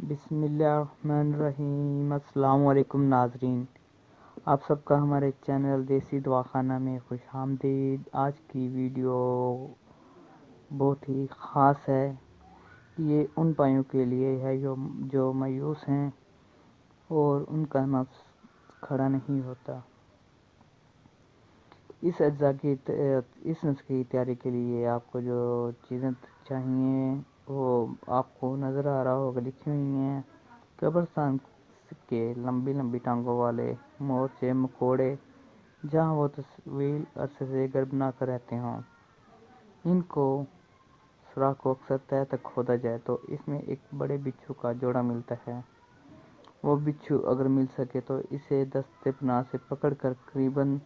بسم اللہ الرحمن الرحیم۔ السلام علیکم ناظرین، آپ سب کا ہمارے چینل دیسی دواخانہ میں خوش آمدید۔ آج کی ویڈیو بہت ہی خاص ہے۔ یہ ان بھائیوں کے لیے ہے جو مایوس ہیں اور ان کا نفس کھڑا نہیں ہوتا۔ اس نسخے کی تیاری کے لیے آپ کو جو چیزیں چاہیے وہ آپ کو نظر آ رہا ہوگا، لکھی ہوئی ہیں۔ قبرستان کے لمبی لمبی ٹانگوں والے مورچے مکوڑے جہاں وہ طویل عرصے سے گھر بنا کر رہتے ہوں، ان کو سوراخ کو اکثر تہہ تک کھودا جائے تو اس میں ایک بڑے بچھو کا جوڑا ملتا ہے۔ وہ بچھو اگر مل سکے تو اسے دستے پناہ سے پکڑ کر قریباً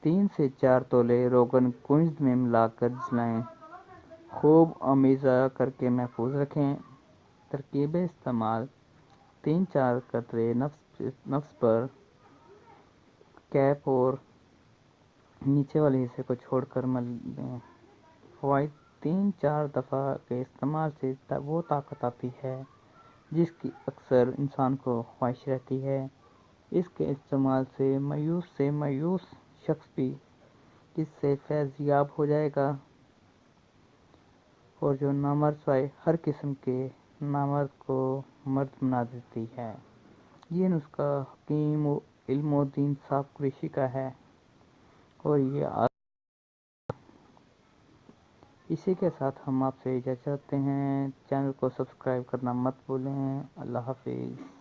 3 سے 4 تولے روغن گوشت میں ملا کر جلائیں، خوب آمیزہ کر کے محفوظ رکھیں۔ ترکیب استعمال: 3-4 قطرے نفس پر کیپ اور نیچے والے حصے کو چھوڑ کر مل دیں۔ فوائد: 3-4 دفعہ کے استعمال سے وہ طاقت آتی ہے جس کی اکثر انسان کو خواہش رہتی ہے۔ اس کے استعمال سے مایوس شخص بھی اس سے فیض یاب ہو جائے گا، اور جو نامرد سوائے ہر قسم کے نامرد کو مرد بنا دیتی ہے۔ یہ نسخہ حکیم علم و دین صاحب قریشی کا ہے اور یہ اسی کے ساتھ ہم آپ سے اجازت چاہتے ہیں۔ چینل کو سبسکرائب کرنا مت بھولیں۔ اللہ حافظ۔